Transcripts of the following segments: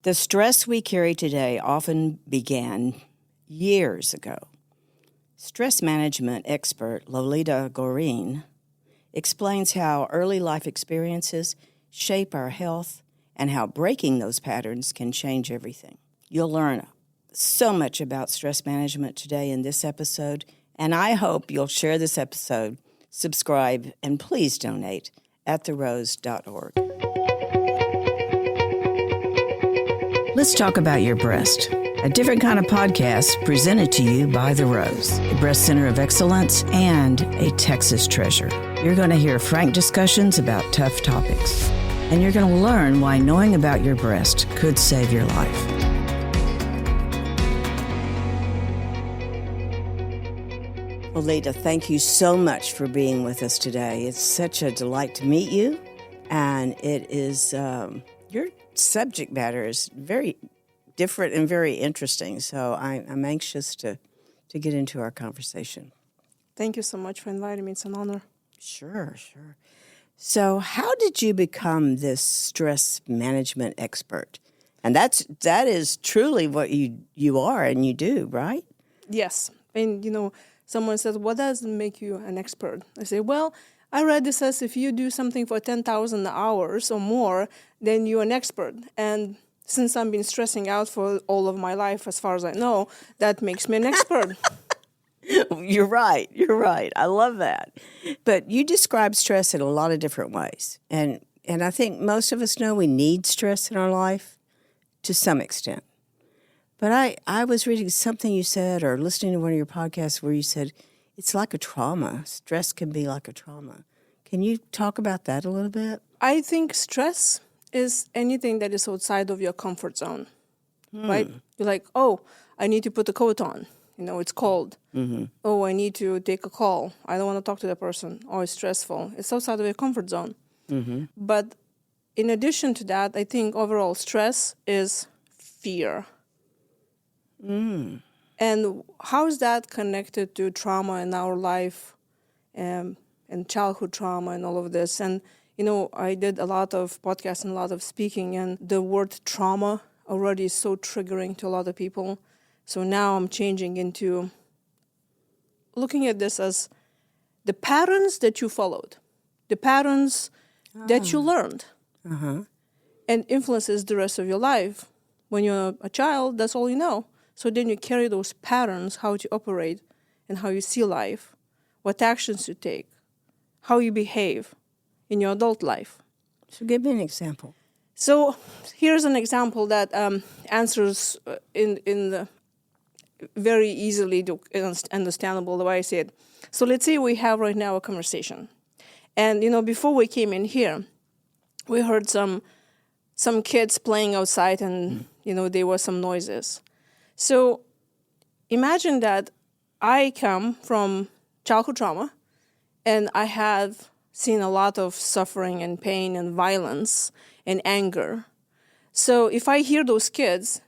The stress we carry today often began years ago. Stress management expert Lolita Guarin explains how early life experiences shape our health and how breaking those patterns can change everything. You'll learn so much about stress management today in this episode, and I hope you'll share this episode, subscribe, and please donate at therose.org. Let's talk about your breast, a different kind of podcast presented to you by The Rose, a breast center of excellence and a Texas treasure. You're going to hear frank discussions about tough topics, and you're going to learn why knowing about your breast could save your life. Lolita, thank you so much for being with us today. It's such a delight to meet you, and it is your subject matter is very different and very interesting, so I'm anxious to get into our conversation. Thank you so much for inviting me. It's an honor. Sure. So how did you become this stress management expert? And that is truly what you are and you do, right? Yes. And, someone says, what does make you an expert? I say, well, I read this as if you do something for 10,000 hours or more, then you're an expert. And since I've been stressing out for all of my life, as far as I know, that makes me an expert. You're right. I love that. But you describe stress in a lot of different ways. And I think most of us know we need stress in our life to some extent. But I was reading something you said or listening to one of your podcasts where you said it's like a trauma. Stress can be like a trauma. Can you talk about that a little bit? I think stress is anything that is outside of your comfort zone, right? You're like, oh, I need to put a coat on. It's cold. Mm-hmm. Oh, I need to take a call. I don't want to talk to that person. Oh, it's stressful. It's outside of your comfort zone. Mm-hmm. But in addition to that, I think overall stress is fear. And how is that connected to trauma in our life and childhood trauma and all of this? And, I did a lot of podcasts and a lot of speaking, and the word trauma already is so triggering to a lot of people. So now I'm changing into looking at this as the patterns that you followed, the patterns that you learned, and influences the rest of your life. When you're a child, that's all you know. So then you carry those patterns, how to operate and how you see life, what actions you take, how you behave in your adult life. So give me an example. So here's an example that answers in the very easily understandable the way I say it. So let's say we have right now a conversation. And, before we came in here, we heard some kids playing outside and, there were some noises. So imagine that I come from childhood trauma and I have seen a lot of suffering and pain and violence and anger. So if I hear those kids,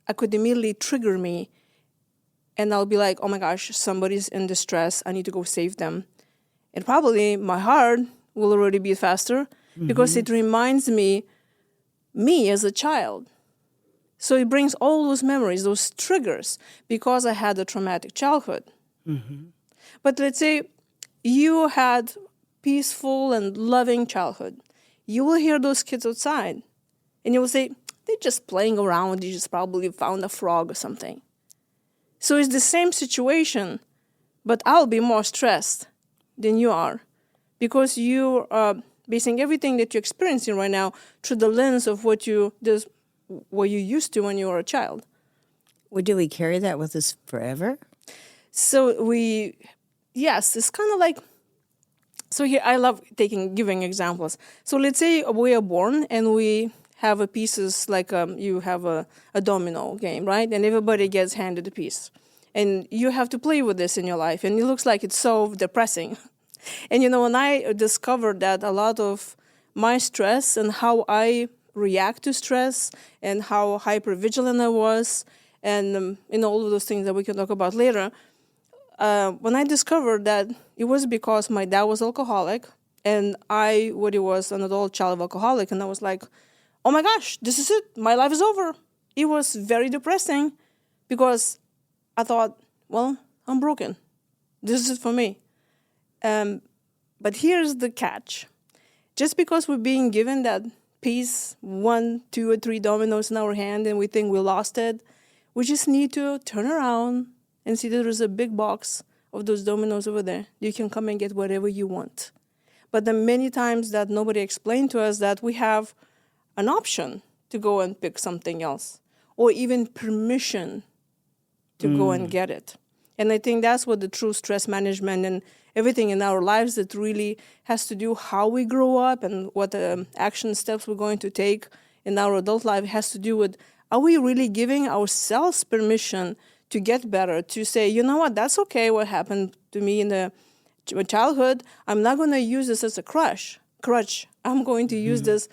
I could immediately trigger me and I'll be like, oh my gosh, somebody's in distress. I need to go save them. And probably my heart will already beat faster because it reminds me as a child. So it brings all those memories, those triggers, because I had a traumatic childhood. Mm-hmm. But let's say you had peaceful and loving childhood. You will hear those kids outside, and you will say, they're just playing around. They just probably found a frog or something. So it's the same situation, but I'll be more stressed than you are because you are basing everything that you're experiencing right now through the lens of what you used to when you were a child. Well, do we carry that with us forever? So yes, it's kind of like, so here I love giving examples. So let's say we are born and we have a pieces like you have a domino game, right? And everybody gets handed a piece. And you have to play with this in your life. And it looks like it's so depressing. And, when I discovered that a lot of my stress and how I react to stress and how hypervigilant I was and all of those things that we can talk about later, when I discovered that it was because my dad was alcoholic and I was an adult child of alcoholic, and I was like, oh my gosh, this is it. My life is over. It was very depressing because I thought, well, I'm broken. This is it for me. But here's the catch. Just because we're being given that piece, 1, 2, or 3 dominoes in our hand, and we think we lost it, we just need to turn around and see that there's a big box of those dominoes over there. You can come and get whatever you want. But the many times that nobody explained to us that we have an option to go and pick something else, or even permission to go and get it. And I think that's what the true stress management and everything in our lives that really has to do how we grow up and what action steps we're going to take in our adult life has to do with, are we really giving ourselves permission to get better, to say, you know what, that's okay what happened to me in my childhood. I'm not going to use this as a crutch. I'm going to use this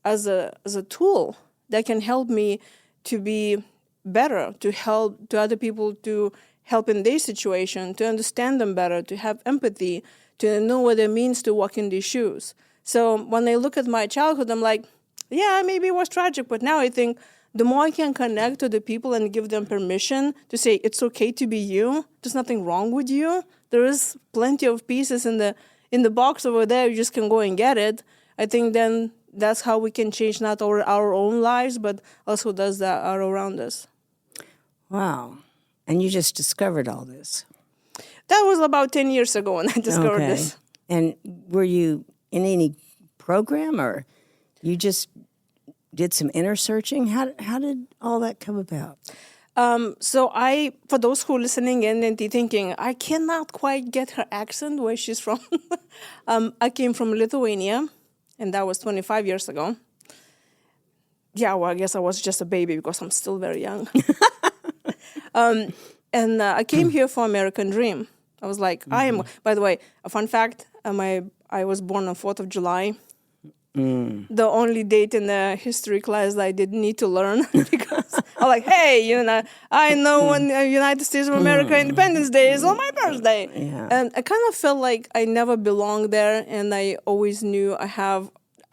as a tool that can help me to be better, to help to other people, to help in their situation, to understand them better, to have empathy, to know what it means to walk in these shoes. So when I look at my childhood, I'm like, yeah, maybe it was tragic, but now I think the more I can connect to the people and give them permission to say, it's okay to be you, there's nothing wrong with you, there is plenty of pieces in the box over there, you just can go and get it. I think then that's how we can change not our own lives, but also those that are around us. Wow. And you just discovered all this. That was about 10 years ago when I discovered this. And were you in any program, or you just did some inner searching? How did all that come about? So for those who are listening in and thinking, I cannot quite get her accent, where she's from. I came from Lithuania, and that was 25 years ago. Yeah, well, I guess I was just a baby because I'm still very young. And I came here for American Dream. I was like, by the way, a fun fact, I was born on 4th of July. The only date in the history class that I didn't need to learn because I'm like, hey, I know when United States of America Independence Day is on my birthday. Yeah. And I kind of felt like I never belonged there, and I always knew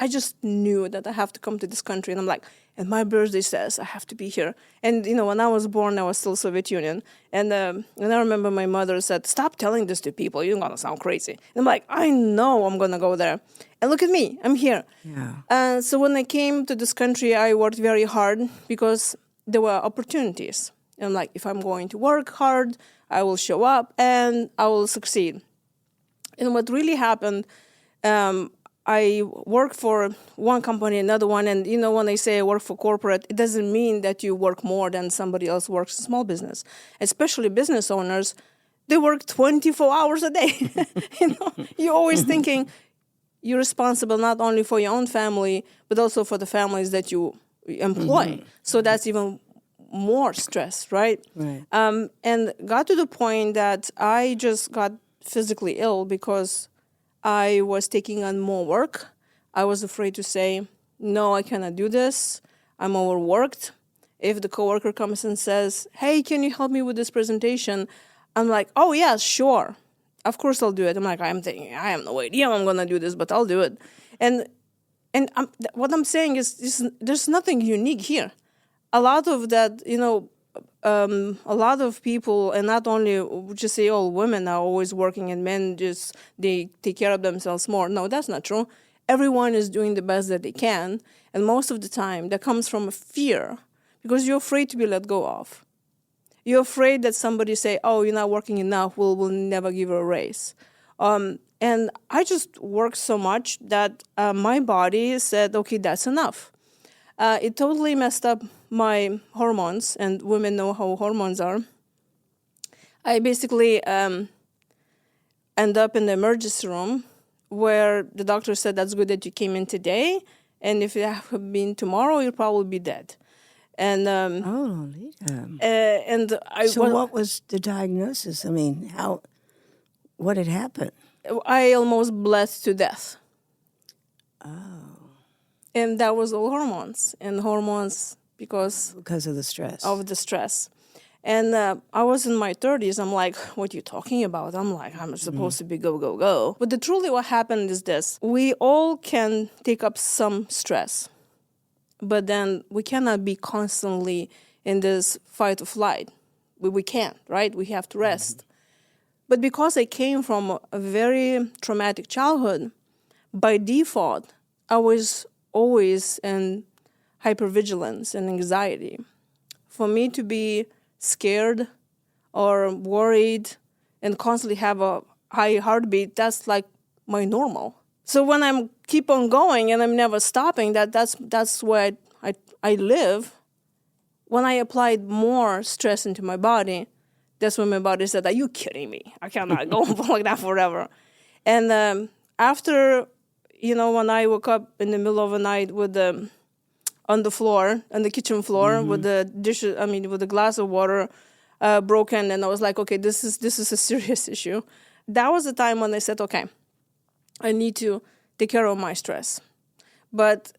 I just knew that I have to come to this country, and I'm like, and my birthday says I have to be here. And, when I was born, I was still Soviet Union. And I remember my mother said, stop telling this to people. You're going to sound crazy. And I'm like, I know I'm going to go there. And look at me. I'm here. Yeah. So when I came to this country, I worked very hard because there were opportunities. And I'm like, if I'm going to work hard, I will show up and I will succeed. And what really happened, I work for one company, another one, and when I say I work for corporate, it doesn't mean that you work more than somebody else works in small business. Especially business owners, they work 24 hours a day. You're always thinking you're responsible not only for your own family, but also for the families that you employ. So that's even more stress, right? Right. And got to the point that I just got physically ill because I was taking on more work. I was afraid to say, no, I cannot do this. I'm overworked. If the coworker comes and says, hey, can you help me with this presentation? I'm like, oh, yeah, sure. Of course I'll do it. I'm like, I'm thinking, I have no idea I'm going to do this, but I'll do it. And what I'm saying is there's nothing unique here. A lot of that, a lot of people, and not only just say all women are always working and men they take care of themselves more. No, that's not true. Everyone is doing the best that they can, and most of the time that comes from a fear because you're afraid to be let go of. You're afraid that somebody say, oh, you're not working enough, we'll never give you a raise. And I just worked so much that my body said, okay, that's enough. It totally messed up my hormones, and women know how hormones are. I basically end up in the emergency room where the doctor said, that's good that you came in today, and if you have been tomorrow, you'll probably be dead. And Lolita. What was the diagnosis? I mean, what had happened? I almost bled to death. Oh. And that was all hormones. And hormones because of the stress. Of the stress. And I was in my 30s. I'm like, what are you talking about? I'm like, I'm supposed to be go, go, go. But truly what happened is this. We all can take up some stress. but then we cannot be constantly in this fight or flight. We can't, right? We have to rest. But because I came from a very traumatic childhood, by default, I was always in hypervigilance and anxiety. For me to be scared or worried and constantly have a high heartbeat, that's like my normal. So when I'm keep on going and I'm never stopping, that's where I live. When I applied more stress into my body, that's when my body said, "Are you kidding me? I cannot go like that forever." And after, when I woke up in the middle of the night with on the floor, on the kitchen floor, with the dishes, with the glass of water broken, and I was like, "Okay, this is a serious issue." That was the time when I said, "Okay, I need to take care of my stress." But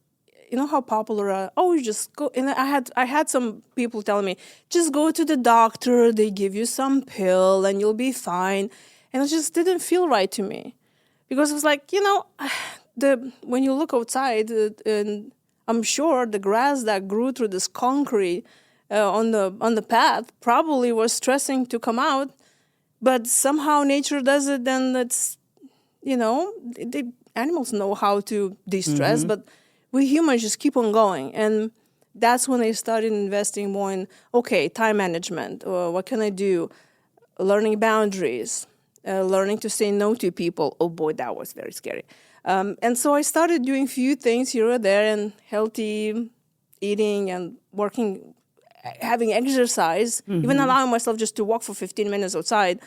you know how popular you just go, and I had some people telling me, just go to the doctor, they give you some pill and you'll be fine. And it just didn't feel right to me, because it was like, when you look outside, and I'm sure the grass that grew through this concrete on the path probably was stressing to come out, but somehow nature does it, and it's, the animals know how to de-stress, but we humans just keep on going. And that's when I started investing more in, time management, or what can I do, learning boundaries, learning to say no to people. Oh boy, that was very scary. And so I started doing a few things here or there, and healthy eating and working, having exercise, even allowing myself just to walk for 15 minutes outside.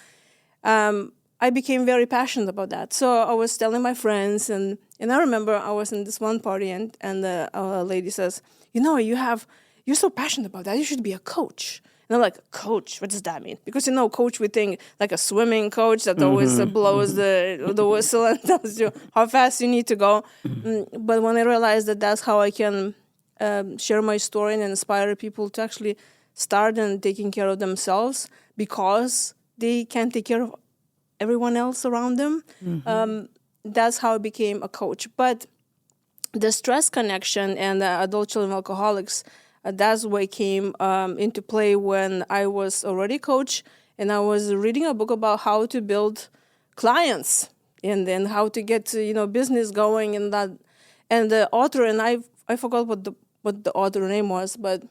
I became very passionate about that. So I was telling my friends, and I remember I was in this one party, and the lady says, you're so passionate about that, you should be a coach. And I'm like, coach? What does that mean? Because, coach, we think like a swimming coach that always blows the whistle and tells you how fast you need to go. But when I realized that that's how I can share my story and inspire people to actually start and taking care of themselves, because they can't take care of everyone else around them. That's how I became a coach. But the stress connection and adult children of alcoholics, that's where it came into play when I was already a coach, and I was reading a book about how to build clients and then how to get business going, and that. And the author, and I forgot what the author name was, but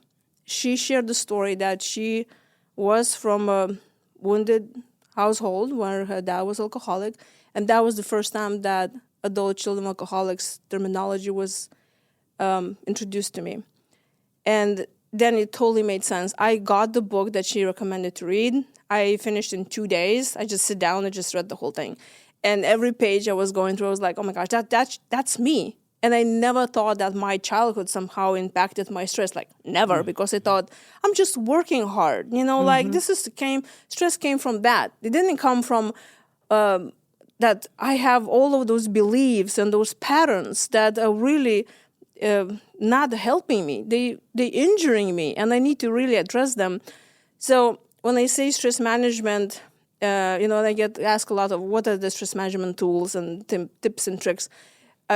she shared the story that she was from a wounded household where her dad was alcoholic, and that was the first time that adult children alcoholics terminology was introduced to me. And then it totally made sense. I got the book that she recommended to read. I finished in 2 days. I just sit down and just read the whole thing. And every page I was going through, I was like, oh my gosh, that's me. And I never thought that my childhood somehow impacted my stress. Like, never, because I thought, I'm just working hard. Like, stress came from that. It didn't come from that I have all of those beliefs and those patterns that are really not helping me. They injuring me, and I need to really address them. So when I say stress management, I get asked a lot of what are the stress management tools and tips and tricks.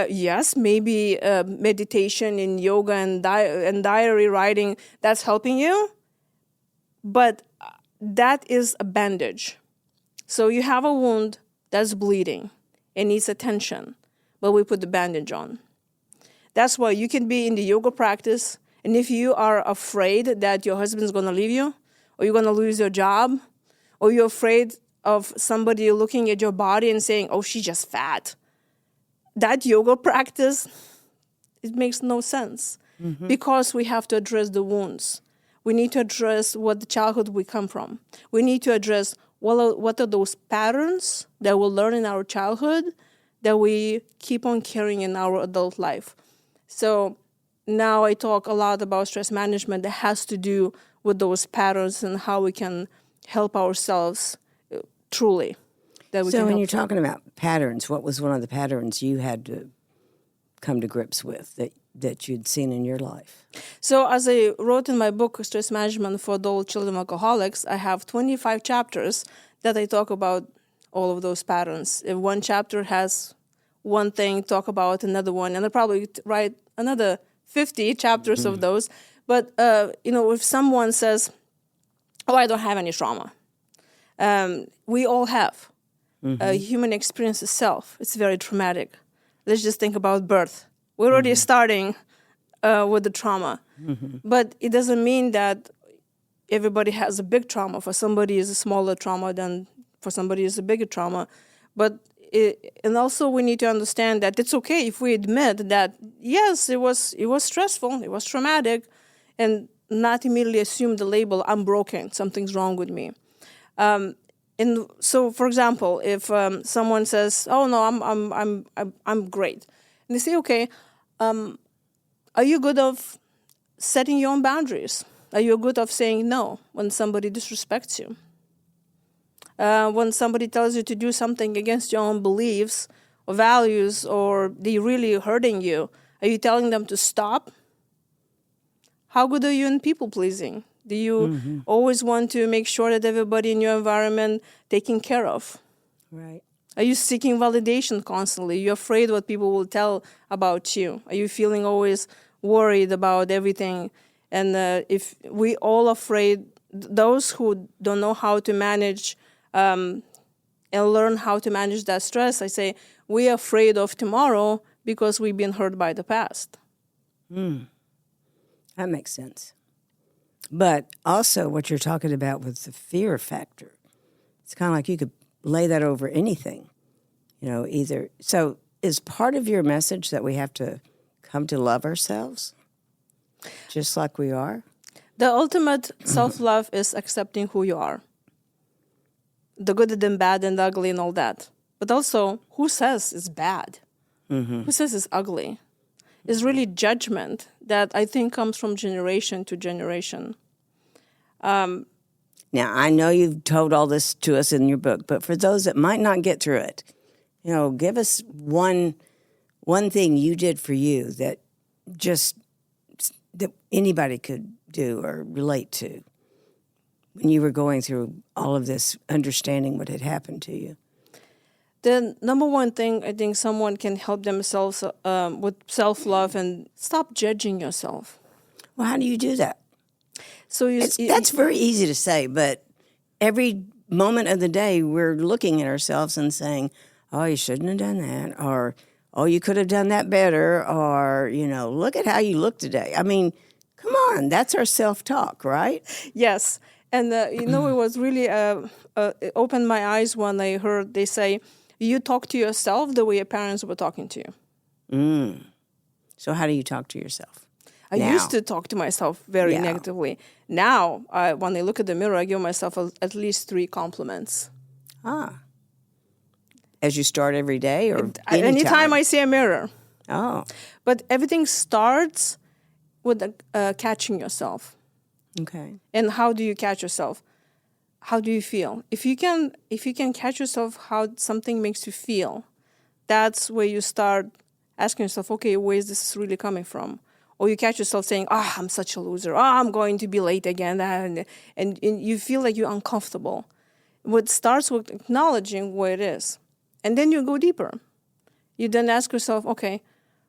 Yes, maybe meditation and yoga and diary writing, that's helping you. But that is a bandage. So you have a wound that's bleeding. It needs attention. But we put the bandage on. That's why you can be in the yoga practice, and if you are afraid that your husband's going to leave you, or you're going to lose your job, or you're afraid of somebody looking at your body and saying, oh, she's just fat, that yoga practice, it makes no sense, because we have to address the wounds. We need to address what the childhood we come from. We need to address what are those patterns that we learn in our childhood that we keep on carrying in our adult life. So now I talk a lot about stress management that has to do with those patterns and how we can help ourselves truly. So when you're talking about patterns, what was one of the patterns you had to come to grips with that you'd seen in your life? So as I wrote in my book, Stress Management for Adult Children of Alcoholics, I have 25 chapters that I talk about all of those patterns. If one chapter has one thing, talk about another one, and I'll probably write another 50 chapters of those. But, if someone says, oh, I don't have any trauma, we all have. Human experience itself, it's very traumatic. Let's just think about birth. We're already starting with the trauma. But it doesn't mean that everybody has a big trauma. For somebody is a smaller trauma than for somebody is a bigger trauma. And also we need to understand that it's okay if we admit that, yes, it was stressful, it was traumatic, and not immediately assume the label, I'm broken, something's wrong with me. And so, for example, if someone says, "Oh no, I'm great," and they say, "Okay, are you good of setting your own boundaries? Are you good of saying no when somebody disrespects you? When somebody tells you to do something against your own beliefs or values, or they're really hurting you, are you telling them to stop? How good are you in people pleasing? Do you always want to make sure that everybody in your environment taken care of? Right. Are you seeking validation constantly? You're afraid what people will tell about you? Are you feeling always worried about everything? And if we all afraid, those who don't know how to manage and learn how to manage that stress, I say, we're afraid of tomorrow because we've been hurt by the past. That makes sense. But also what you're talking about with the fear factor, it's kind of like you could lay that over anything, either. So is part of your message that we have to come to love ourselves just like we are? The ultimate self-love is accepting who you are. The good and the bad and the ugly and all that. But also, who says it's bad? Who says it's ugly? It's really judgment that I think comes from generation to generation. Now, I know you've told all this to us in your book, but for those that might not get through it, give us one thing you did for you that anybody could do or relate to when you were going through all of this, understanding what had happened to you. The number one thing I think someone can help themselves with self-love and stop judging yourself. Well, how do you do that? So that's very easy to say, but every moment of the day we're looking at ourselves and saying, oh, you shouldn't have done that, or, oh, you could have done that better, or, look at how you look today. I mean, come on, that's our self-talk, right? Yes. And, it was really, it opened my eyes when I heard they say, you talk to yourself the way your parents were talking to you. So how do you talk to yourself? I used to talk to myself very negatively. Now, when I look at the mirror, I give myself at least 3 compliments. As you start every day or anytime I see a mirror. Oh. But everything starts with catching yourself. Okay. And how do you catch yourself? How do you feel? If you can catch yourself how something makes you feel, that's where you start asking yourself, okay, where is this really coming from? Or you catch yourself saying, I'm such a loser. I'm going to be late again. And you feel like you're uncomfortable. What starts with acknowledging where it is. And then you go deeper. You then ask yourself, okay,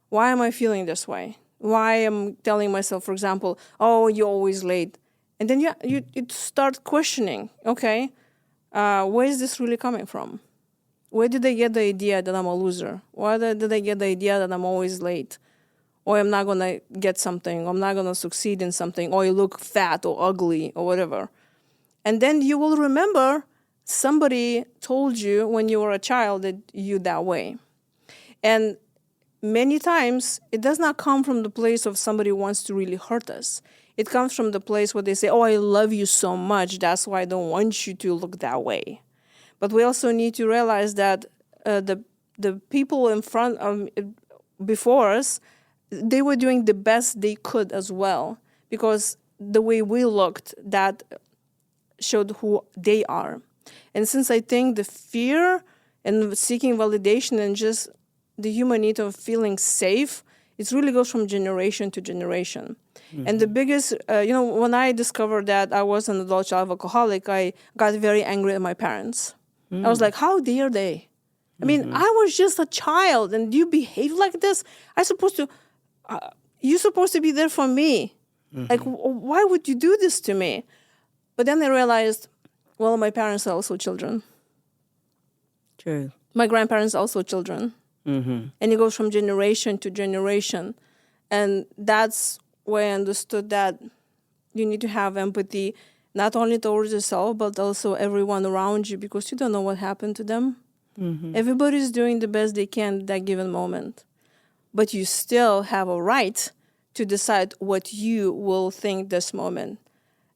why am I feeling this way? Why am I telling myself, for example, oh, you're always late? And then you start questioning, okay, where is this really coming from? Where did I get the idea that I'm a loser? Why did I get the idea that I'm always late? Or I'm not going to get something, or I'm not going to succeed in something, or you look fat or ugly or whatever. And then you will remember somebody told you when you were a child that you're that way. And many times, it does not come from the place of somebody who wants to really hurt us. It comes from the place where they say, oh, I love you so much, that's why I don't want you to look that way. But we also need to realize that the people in front of before us, they were doing the best they could as well, because the way we looked, that showed who they are. And since I think the fear and seeking validation and just the human need of feeling safe, it really goes from generation to generation. And the biggest, when I discovered that I was an adult child alcoholic, I got very angry at my parents. I was like, how dare they? I mean, I was just a child, and you behave like this? I'm supposed to you're supposed to be there for me. Like, why would you do this to me? But then I realized, well, my parents are also children. True. My grandparents are also children. And it goes from generation to generation. And that's where I understood that you need to have empathy, not only towards yourself, but also everyone around you, because you don't know what happened to them. Everybody's doing the best they can at that given moment. But you still have a right to decide what you will think this moment.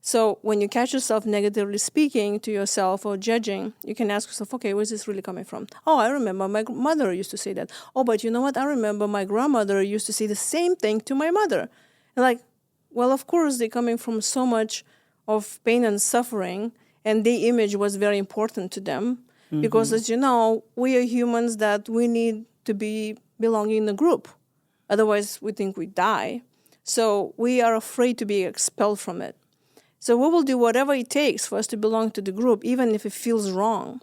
So when you catch yourself negatively speaking to yourself or judging, you can ask yourself, okay, where's this really coming from? Oh, I remember my mother used to say that. Oh, but you know what? I remember my grandmother used to say the same thing to my mother. And like, well, of course, they're coming from so much of pain and suffering, and the image was very important to them. Because as you know, we are humans that we need to be belonging in a group. Otherwise, we think we die. So we are afraid to be expelled from it. So we will do whatever it takes for us to belong to the group, even if it feels wrong.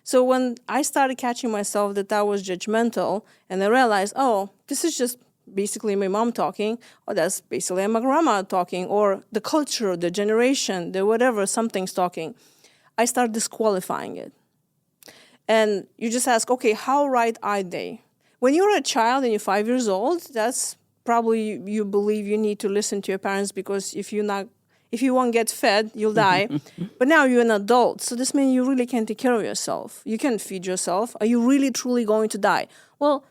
So when I started catching myself that I was judgmental, and I realized, oh, this is just basically my mom talking, or that's basically my grandma talking, or the culture, the generation, the whatever, something's talking, I start disqualifying it. And you just ask, okay, how right are they? When you're a child and you're 5 years old, that's probably you believe you need to listen to your parents, because if you won't get fed, you'll die. But now you're an adult, so this means you really can't take care of yourself. You can't feed yourself. Are you really truly going to die? Well,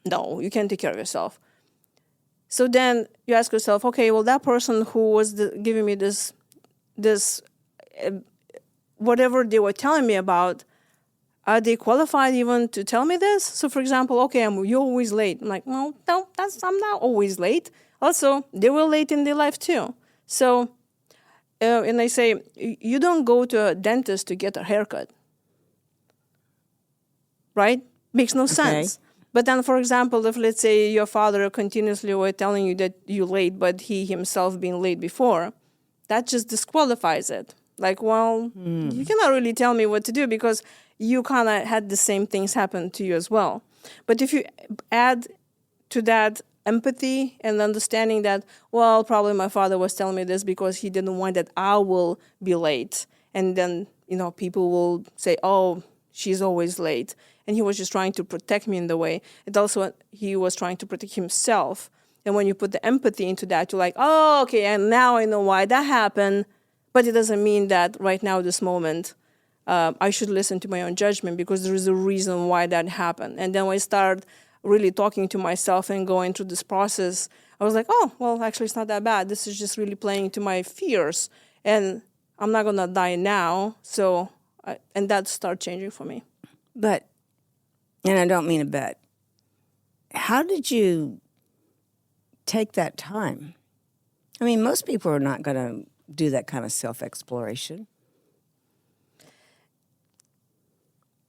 no, you can't take care of yourself. So then you ask yourself, okay, well, that person who was giving me this whatever they were telling me about, are they qualified even to tell me this? So, for example, okay, you're always late. I'm like, well, no, I'm not always late. Also, they were late in their life too. So, and I say, you don't go to a dentist to get a haircut, right? Makes no sense. But then, for example, if let's say your father continuously were telling you that you're late, but he himself been late before, that just disqualifies it. Like, well, you cannot really tell me what to do because you kind of had the same things happen to you as well. But if you add to that empathy and understanding that, well, probably my father was telling me this because he didn't want that I will be late. And then, people will say, oh, she's always late. And he was just trying to protect me in the way. It also, he was trying to protect himself. And when you put the empathy into that, you're like, oh, okay, and now I know why that happened. But it doesn't mean that right now, this moment, I should listen to my own judgment because there is a reason why that happened. And then when I start really talking to myself and going through this process, I was like, oh, well, actually, it's not that bad. This is just really playing to my fears. And I'm not going to die now. So, and that started changing for me. But, and I don't mean a bet, how did you take that time? I mean, most people are not going to do that kind of self-exploration.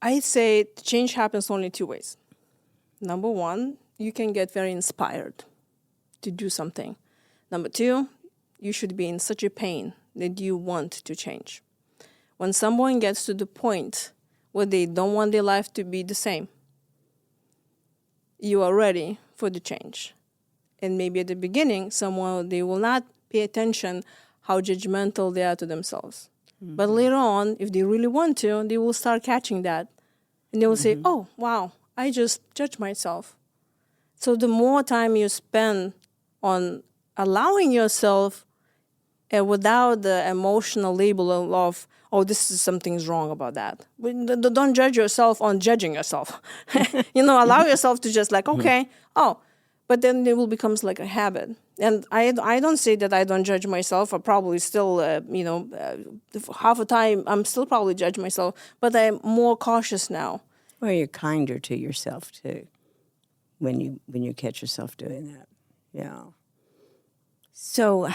I'd say change happens only two ways. Number one, you can get very inspired to do something. Number two, you should be in such a pain that you want to change. When someone gets to the point where they don't want their life to be the same, you are ready for the change. And maybe at the beginning, they will not pay attention how judgmental they are to themselves. Mm-hmm. But later on, if they really want to, they will start catching that. And they will say, oh, wow, I just judged myself. So the more time you spend on allowing yourself without the emotional label of, oh, something's wrong about that. Don't judge yourself on judging yourself. Allow yourself to just like, okay, but then it will become like a habit. And I don't say that I don't judge myself. I probably still, half the time I'm still probably judge myself, but I'm more cautious now. Well, you're kinder to yourself too when you catch yourself doing that. Yeah. So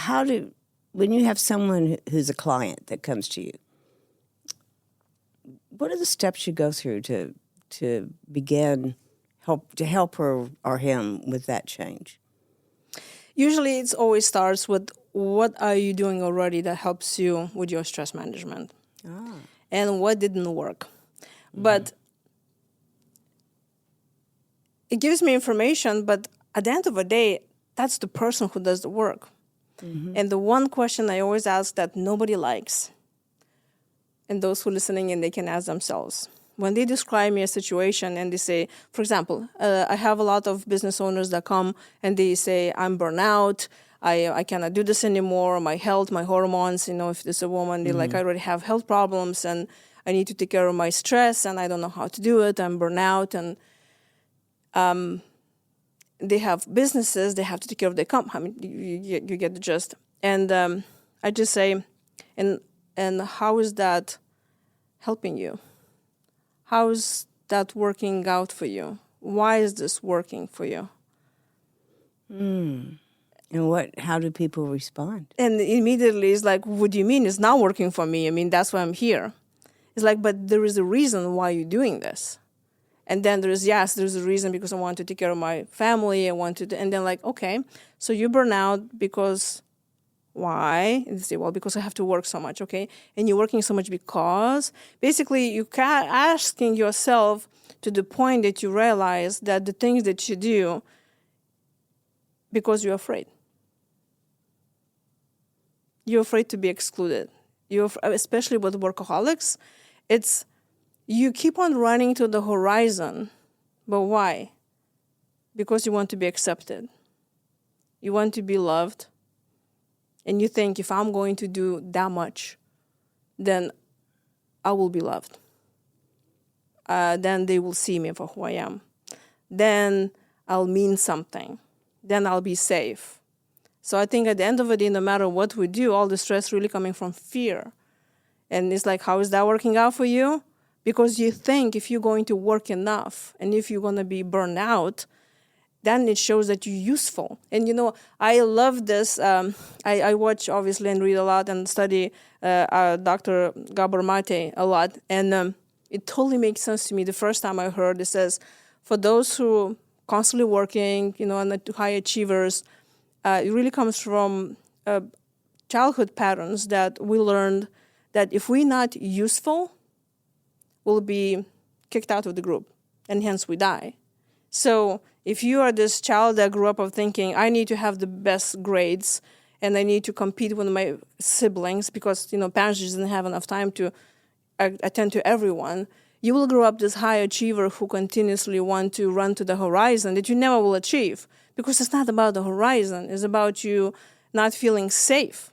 when you have someone who's a client that comes to you, what are the steps you go through to begin to help her or him with that change? Usually it always starts with what are you doing already that helps you with your stress management and what didn't work. Mm-hmm. But it gives me information, but at the end of the day, that's the person who does the work. And the one question I always ask that nobody likes, and those who are listening in, they can ask themselves, when they describe me a situation and they say, for example, I have a lot of business owners that come and they say, I'm burnout, I cannot do this anymore, my health, my hormones, if there's a woman, they're like, I already have health problems and I need to take care of my stress and I don't know how to do it, I'm burnout. And they have businesses, they have to take care of their company. I mean, you get the gist. And I just say, and how is that helping you? How is that working out for you? Why is this working for you? And how do people respond? And immediately it's like, what do you mean it's not working for me? I mean, that's why I'm here. It's like, but there is a reason why you're doing this. And then there's a reason because I want to take care of my family. And then like, okay, so you burn out because why? And they say, well, because I have to work so much, okay? And you're working so much because basically you're asking yourself to the point that you realize that the things that you do because you're afraid. You're afraid to be excluded. Especially with workaholics, it's you keep on running to the horizon, but why? Because you want to be accepted. You want to be loved. And you think, if I'm going to do that much, then I will be loved. Then they will see me for who I am. Then I'll mean something. Then I'll be safe. So I think at the end of the day, no matter what we do, all the stress really coming from fear. And it's like, how is that working out for you? Because you think if you're going to work enough and if you're going to be burned out, then it shows that you're useful. And, I love this. I watch, obviously, and read a lot and study Dr. Gabor Mate a lot. And it totally makes sense to me. The first time I heard it says, for those who constantly working, and the high achievers, it really comes from childhood patterns that we learned that if we're not useful, we'll be kicked out of the group, and hence we die. So if you are this child that grew up of thinking, I need to have the best grades, and I need to compete with my siblings because, parents just didn't have enough time to attend to everyone, you will grow up this high achiever who continuously want to run to the horizon that you never will achieve. Because it's not about the horizon, it's about you not feeling safe.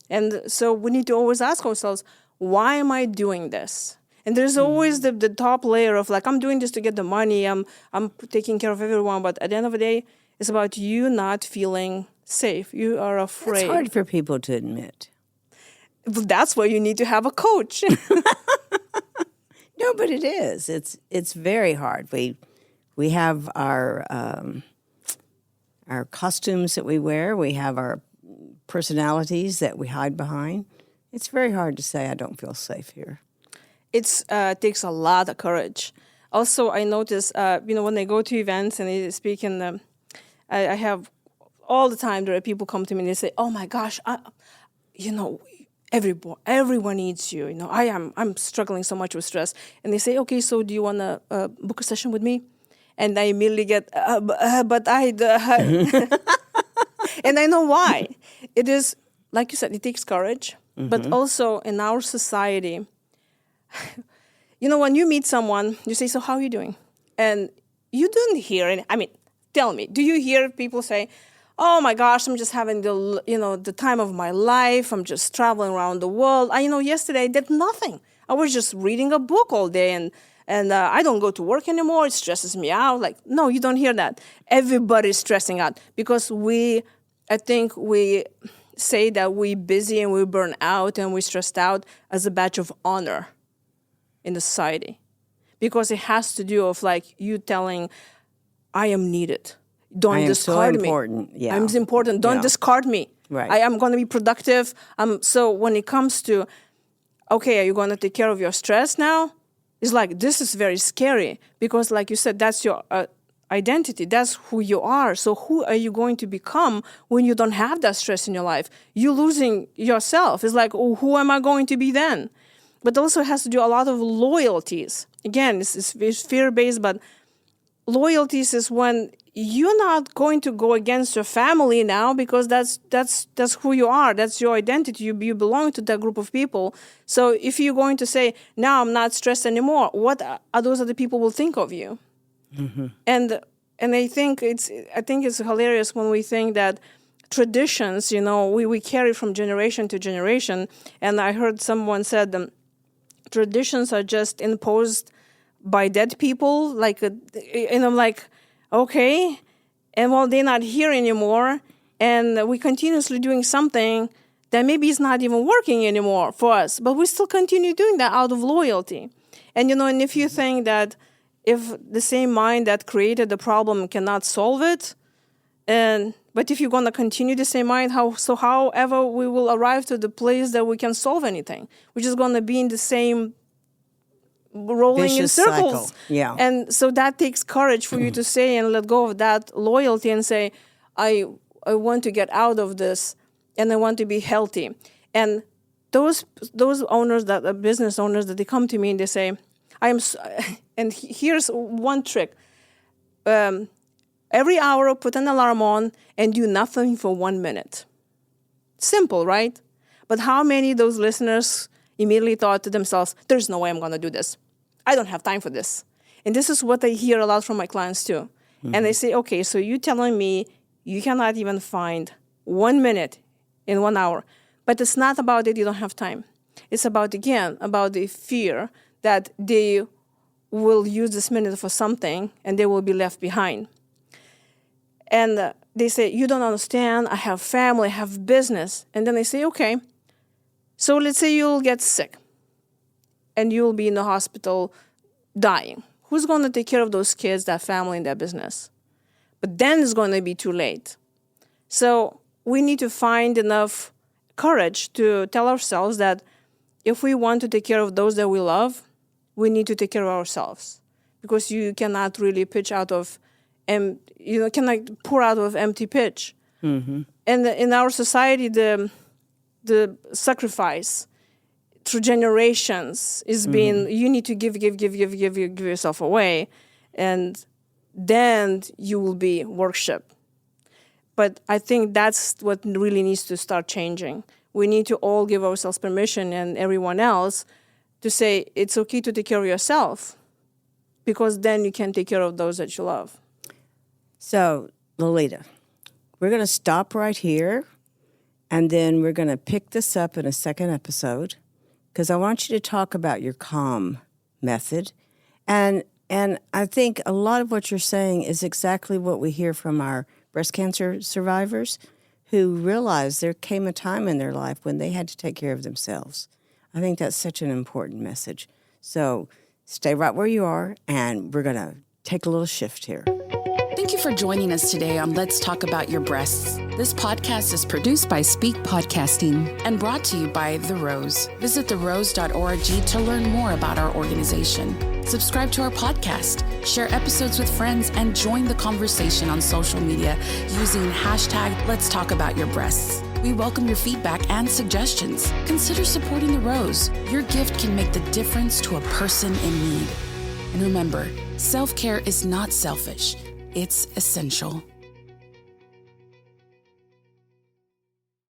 And so we need to always ask ourselves, why am I doing this? And there's always the top layer of like, I'm doing this to get the money, I'm taking care of everyone, but at the end of the day, it's about you not feeling safe. You are afraid. It's hard for people to admit. That's why you need to have a coach. No, but it is. It's very hard. We have our costumes that we wear. We have our personalities that we hide behind. It's very hard to say, I don't feel safe here. It takes a lot of courage. Also, I notice, when I go to events and I speak in I have all the time there are people come to me and they say, oh my gosh, everyone needs you. I'm struggling so much with stress. And they say, okay, so do you want to book a session with me? And I immediately get, but I... And I know why. It is, like you said, it takes courage. Mm-hmm. But also in our society, when you meet someone, you say, so how are you doing? And you don't hear any, tell me, do you hear people say, oh my gosh, I'm just having the time of my life. I'm just traveling around the world. Yesterday I did nothing. I was just reading a book all day and I don't go to work anymore. It stresses me out. Like, no, you don't hear that. Everybody's stressing out because I think we say that we're busy and we burn out and we're stressed out as a badge of honor in the society. Because it has to do with like you telling, I am needed. Don't discard me. Yeah. I'm important. Don't discard me. Right. I am going to be productive. So when it comes to, okay, are you going to take care of your stress now? It's like, this is very scary because like you said, that's your identity. That's who you are. So who are you going to become when you don't have that stress in your life? You're losing yourself. It's like, oh, who am I going to be then? But also it has to do a lot of loyalties. Again, it's fear-based, but loyalties is when you're not going to go against your family now, because that's who you are. That's your identity. You belong to that group of people. So if you're going to say, now I'm not stressed anymore, what are those other people will think of you? Mm-hmm. And I think it's hilarious when we think that traditions, we carry from generation to generation. And I heard someone said traditions are just imposed by dead people. And I'm like, okay, and well, they're not here anymore, and we're continuously doing something that maybe is not even working anymore for us, but we still continue doing that out of loyalty. And and if you think that if the same mind that created the problem cannot solve it, but if you're going to continue the same mind, however we will arrive to the place that we can solve anything, we're just going to be in the same rolling vicious in circles. Cycle. Yeah. And so that takes courage for you to say and let go of that loyalty and say, I want to get out of this and I want to be healthy. And those owners, that business owners, that they come to me and they say, and here's one trick. Every hour, put an alarm on and do nothing for 1 minute. Simple, right? But how many of those listeners immediately thought to themselves, there's no way I'm going to do this. I don't have time for this. And this is what I hear a lot from my clients too. Mm-hmm. And they say, okay, so you're telling me you cannot even find 1 minute in 1 hour. But it's not about that you don't have time. It's about the fear that they will use this minute for something and they will be left behind. And they say, you don't understand, I have family, I have business. And then they say, okay, so let's say you'll get sick and you'll be in the hospital dying. Who's going to take care of those kids, that family, and that business? But then it's going to be too late. So we need to find enough courage to tell ourselves that if we want to take care of those that we love, we need to take care of ourselves. Because you cannot really cannot pour out of empty pitch. Mm-hmm. And in our society, the sacrifice through generations is being, you need to give yourself away, and then you will be worshipped. But I think that's what really needs to start changing. We need to all give ourselves permission, and everyone else, to say it's okay to take care of yourself, because then you can take care of those that you love. So, Lolita, we're going to stop right here, and then we're going to pick this up in a second episode, because I want you to talk about your CALM method. And I think a lot of what you're saying is exactly what we hear from our breast cancer survivors who realize there came a time in their life when they had to take care of themselves. I think that's such an important message. So stay right where you are, and we're going to take a little shift here. Thank you for joining us today on Let's Talk About Your Breasts. This podcast is produced by Speak Podcasting and brought to you by The Rose. Visit therose.org to learn more about our organization. Subscribe to our podcast, share episodes with friends, and join the conversation on social media using hashtag Let's Talk About Your Breasts. We welcome your feedback and suggestions. Consider supporting The Rose. Your gift can make the difference to a person in need. And remember, self-care is not selfish. It's essential.